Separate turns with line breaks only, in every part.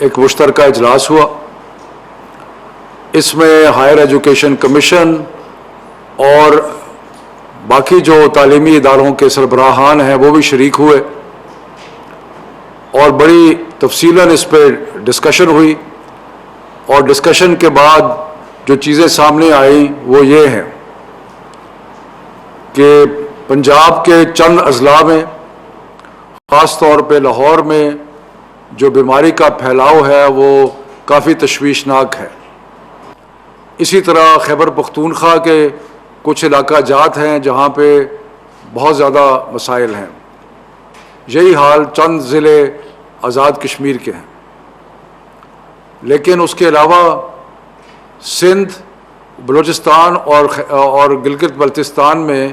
ایک مشترکہ اجلاس ہوا. اس میں ہائر ایجوکیشن کمیشن اور باقی جو تعلیمی اداروں کے سربراہان ہیں وہ بھی شریک ہوئے اور بڑی تفصیلاً اس پہ ڈسکشن ہوئی. اور ڈسکشن کے بعد جو چیزیں سامنے آئیں وہ یہ ہیں کہ پنجاب کے چند اضلاع میں خاص طور پہ لاہور میں جو بیماری کا پھیلاؤ ہے وہ کافی تشویشناک ہے. اسی طرح خیبر پختونخوا کے کچھ علاقہ جات ہیں جہاں پہ بہت زیادہ مسائل ہیں. یہی حال چند ضلع آزاد کشمیر کے ہیں. لیکن اس کے علاوہ سندھ، بلوچستان اور گلگت بلتستان میں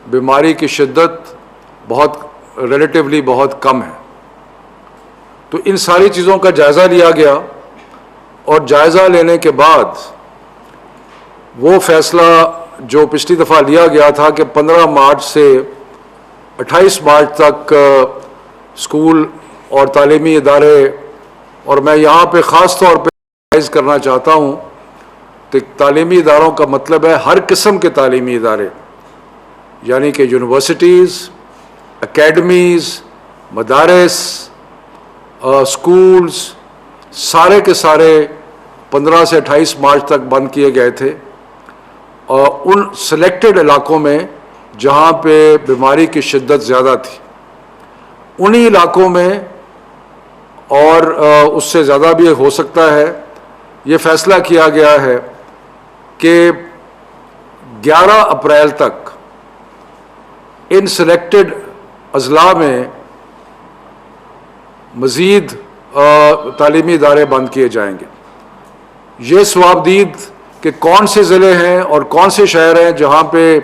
بیماری کی شدت ریلیٹیولی بہت کم ہے. تو ان ساری چیزوں کا جائزہ لیا گیا اور جائزہ لینے کے بعد وہ فیصلہ جو پچھلی دفعہ لیا گیا تھا کہ 15 مارچ سے 28 مارچ تک اسکول اور تعلیمی ادارے، اور میں یہاں پہ خاص طور پہ ریکگنائز کرنا چاہتا ہوں کہ تعلیمی اداروں کا مطلب ہے ہر قسم کے تعلیمی ادارے، یعنی کہ یونیورسٹیز، اکیڈمیز، مدارس، اسکولز، سارے کے سارے 15 سے 28 مارچ تک بند کیے گئے تھے. اور ان سلیکٹڈ علاقوں میں جہاں پہ بیماری کی شدت زیادہ تھی انہی علاقوں میں، اور اس سے زیادہ بھی ہو سکتا ہے، یہ فیصلہ کیا گیا ہے کہ 11 اپریل تک ان سلیکٹڈ اضلاع میں مزید تعلیمی ادارے بند کیے جائیں گے. یہ صوابدید کہ کون سے ضلع ہیں اور کون سے شہر ہیں جہاں پہ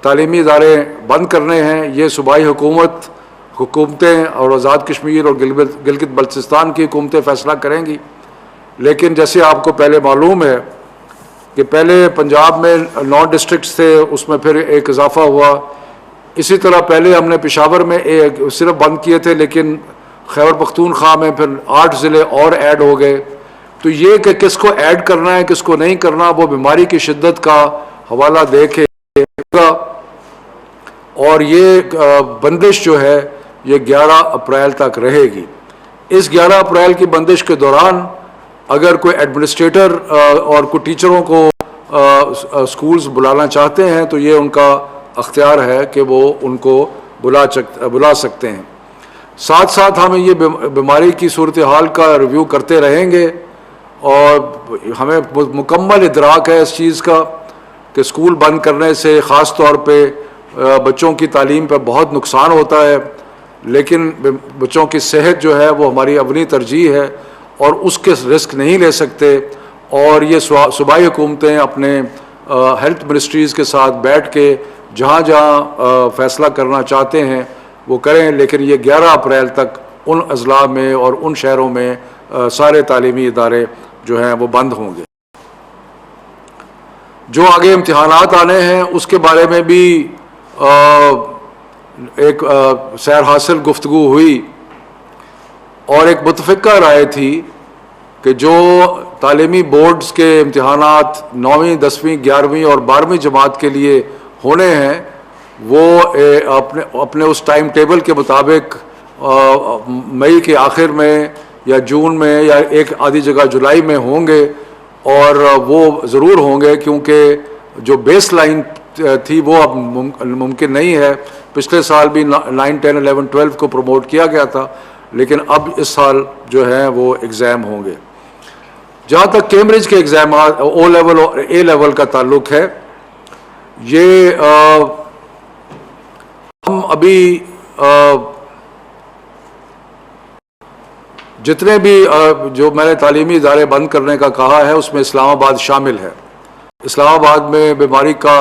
تعلیمی ادارے بند کرنے ہیں، یہ صوبائی حکومتیں اور آزاد کشمیر اور گلگت بلتستان کی حکومتیں فیصلہ کریں گی. لیکن جیسے آپ کو پہلے معلوم ہے کہ پہلے پنجاب میں 9 ڈسٹرکٹس تھے، اس میں پھر ایک اضافہ ہوا. اسی طرح پہلے ہم نے پشاور میں صرف بند کیے تھے، لیکن خیبر پختونخوا میں پھر 8 ضلع اور ایڈ ہو گئے. تو یہ کہ کس کو ایڈ کرنا ہے کس کو نہیں کرنا وہ بیماری کی شدت کا حوالہ دے کے گا. اور یہ بندش جو ہے یہ 11 اپریل تک رہے گی. اس 11 اپریل کی بندش کے دوران اگر کوئی ایڈمنسٹریٹر اور کوئی ٹیچروں کو اسکولز بلانا چاہتے ہیں تو یہ ان کا اختیار ہے کہ وہ ان کو بلا سکتے ہیں. ساتھ ساتھ ہم یہ بیماری کی صورتحال کا ریویو کرتے رہیں گے اور ہمیں مکمل ادراک ہے اس چیز کا کہ اسکول بند کرنے سے خاص طور پہ بچوں کی تعلیم پہ بہت نقصان ہوتا ہے. لیکن بچوں کی صحت جو ہے وہ ہماری اولین ترجیح ہے اور اس کے رسک نہیں لے سکتے. اور یہ صوبائی حکومتیں اپنے ہیلتھ منسٹریز کے ساتھ بیٹھ کے جہاں جہاں فیصلہ کرنا چاہتے ہیں وہ کریں. لیکن یہ 11 اپریل تک ان اضلاع میں اور ان شہروں میں سارے تعلیمی ادارے جو ہیں وہ بند ہوں گے. جو آگے امتحانات آنے ہیں اس کے بارے میں بھی ایک سیر حاصل گفتگو ہوئی اور ایک متفقہ رائے تھی کہ جو تعلیمی بورڈز کے امتحانات 9ویں 10ویں 11ویں اور 12ویں جماعت کے لیے ہونے ہیں وہ اپنے اس ٹائم ٹیبل کے مطابق مئی کے آخر میں یا جون میں یا ایک آدھی جگہ جولائی میں ہوں گے. اور وہ ضرور ہوں گے کیونکہ جو بیس لائن تھی وہ اب ممکن نہیں ہے. پچھلے سال بھی 9 10 11 12 کو پروموٹ کیا گیا تھا لیکن اب اس سال جو ہیں وہ ایگزام ہوں گے. جہاں تک کیمبرج کے ایگزامات او لیول اور اے لیول کا تعلق ہے، یہ ہم ابھی جتنے بھی جو میں نے تعلیمی ادارے بند کرنے کا کہا ہے اس میں اسلام آباد شامل ہے. اسلام آباد میں بیماری کا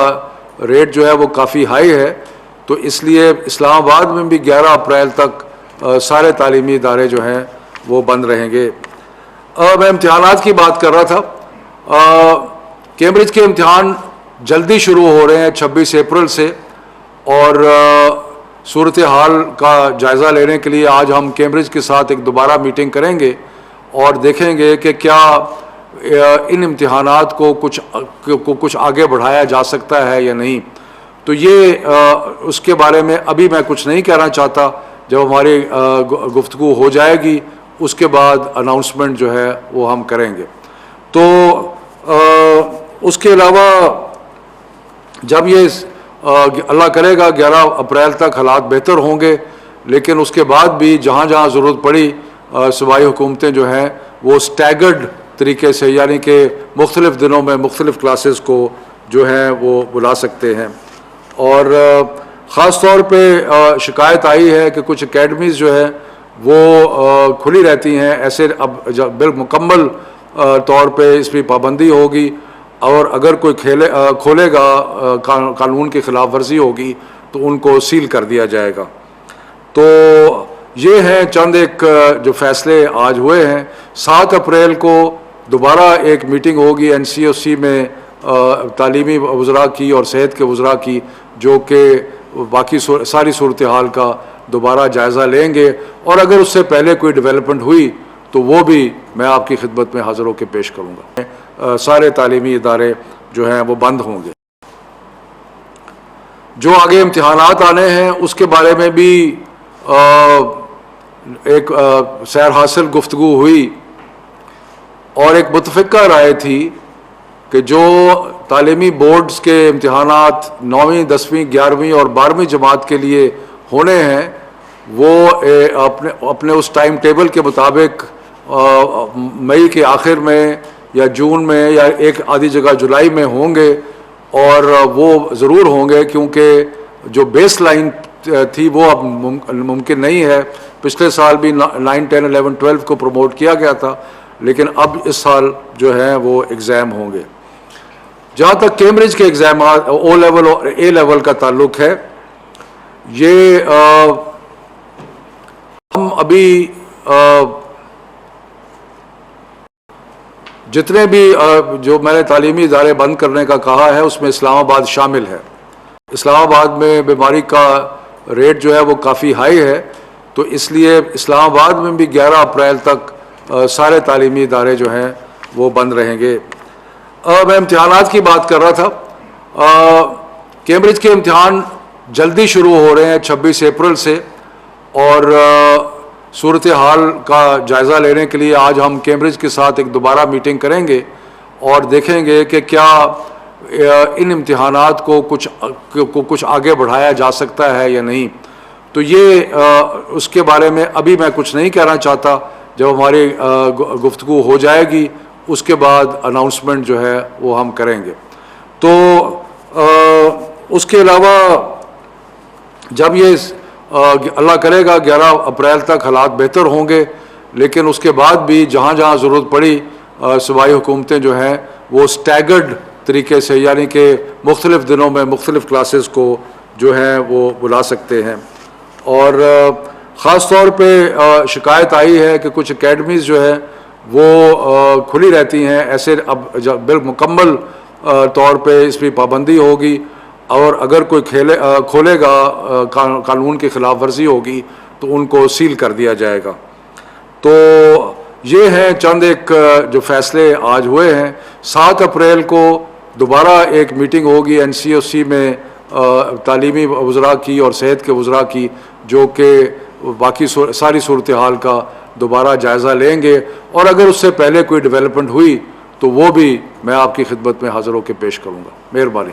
ریٹ جو ہے وہ کافی ہائی ہے، تو اس لیے اسلام آباد میں بھی 11 اپریل تک سارے تعلیمی ادارے جو ہیں وہ بند رہیں گے. میں امتحانات کی بات کر رہا تھا. کیمبرج کے امتحان جلدی شروع ہو رہے ہیں 26 اپریل سے، اور صورتحال کا جائزہ لینے کے لیے آج ہم کیمبرج کے ساتھ ایک دوبارہ میٹنگ کریں گے اور دیکھیں گے کہ کیا ان امتحانات کو کچھ آگے بڑھایا جا سکتا ہے یا نہیں. تو یہ اس کے بارے میں ابھی میں کچھ نہیں کہنا چاہتا. جب ہماری گفتگو ہو جائے گی اس کے بعد اناؤنسمنٹ جو ہے وہ ہم کریں گے. تو اس کے علاوہ جب یہ اللہ کرے گا 11 اپریل تک حالات بہتر ہوں گے، لیکن اس کے بعد بھی جہاں جہاں ضرورت پڑی صوبائی حکومتیں جو ہیں وہ سٹیگرڈ طریقے سے، یعنی کہ مختلف دنوں میں مختلف کلاسز کو جو ہیں وہ بلا سکتے ہیں. اور خاص طور پہ شکایت آئی ہے کہ کچھ اکیڈمیز جو ہے وہ کھلی رہتی ہیں. ایسے اب بالمکمل طور پہ اس پہ پابندی ہوگی، اور اگر کوئی کھولے گا قانون کی خلاف ورزی ہوگی تو ان کو سیل کر دیا جائے گا. تو یہ ہیں چند ایک جو فیصلے آج ہوئے ہیں. 7 اپریل کو دوبارہ ایک میٹنگ ہوگی NCOC میں تعلیمی وزراء کی اور صحت کے وزراء کی، جو کہ باقی ساری صورتحال کا دوبارہ جائزہ لیں گے، اور اگر اس سے پہلے کوئی ڈیولپمنٹ ہوئی تو وہ بھی میں آپ کی خدمت میں حاضر ہو کے پیش کروں گا. سارے تعلیمی ادارے جو ہیں وہ بند ہوں گے. جو آگے امتحانات آنے ہیں اس کے بارے میں بھی ایک سیر حاصل گفتگو ہوئی، اور ایک متفقہ رائے تھی کہ جو تعلیمی بورڈز کے امتحانات 9ویں 10ویں 11ویں اور 12ویں جماعت کے لیے ہونے ہیں وہ اپنے اس ٹائم ٹیبل کے مطابق مئی کے آخر میں یا جون میں یا ایک آدھی جگہ جولائی میں ہوں گے. اور وہ ضرور ہوں گے کیونکہ جو بیس لائن تھی وہ اب ممکن نہیں ہے. پچھلے سال بھی 9 10 11 12 کو پروموٹ کیا گیا تھا، لیکن اب اس سال جو ہیں وہ ایگزام ہوں گے. جہاں تک کیمبرج کے ایگزامات او لیول اور اے لیول کا تعلق ہے، یہ ہم ابھی جتنے بھی جو میں نے تعلیمی ادارے بند کرنے کا کہا ہے اس میں اسلام آباد شامل ہے. اسلام آباد میں بیماری کا ریٹ جو ہے وہ کافی ہائی ہے، تو اس لیے اسلام آباد میں بھی 11 اپریل تک سارے تعلیمی ادارے جو ہیں وہ بند رہیں گے. میں امتحانات کی بات کر رہا تھا. کیمبرج کے امتحان جلدی شروع ہو رہے ہیں 26 اپریل سے، اور صورتحال کا جائزہ لینے کے لیے آج ہم کیمبرج کے ساتھ ایک دوبارہ میٹنگ کریں گے اور دیکھیں گے کہ کیا ان امتحانات کو کچھ آگے بڑھایا جا سکتا ہے یا نہیں. تو یہ اس کے بارے میں ابھی میں کچھ نہیں کہنا چاہتا. جب ہماری گفتگو ہو جائے گی اس کے بعد اناؤنسمنٹ جو ہے وہ ہم کریں گے. تو اس کے علاوہ جب یہ اللہ کرے گا 11 اپریل تک حالات بہتر ہوں گے، لیکن اس کے بعد بھی جہاں جہاں ضرورت پڑی صوبائی حکومتیں جو ہیں وہ سٹیگرڈ طریقے سے، یعنی کہ مختلف دنوں میں مختلف کلاسز کو جو ہیں وہ بلا سکتے ہیں. اور خاص طور پہ شکایت آئی ہے کہ کچھ اکیڈمیز جو ہے وہ کھلی رہتی ہیں. ایسے اب بالمکمل طور پہ اس پہ پابندی ہوگی، اور اگر کوئی کھولے گا قانون کی خلاف ورزی ہوگی تو ان کو سیل کر دیا جائے گا. تو یہ ہیں چند ایک جو فیصلے آج ہوئے ہیں. 7 اپریل کو دوبارہ ایک میٹنگ ہوگی NCOC میں تعلیمی وزراء کی اور صحت کے وزراء کی، جو کہ باقی ساری صورتحال کا دوبارہ جائزہ لیں گے، اور اگر اس سے پہلے کوئی ڈیولپمنٹ ہوئی تو وہ بھی میں آپ کی خدمت میں حاضر ہو کے پیش کروں گا. مہربانی.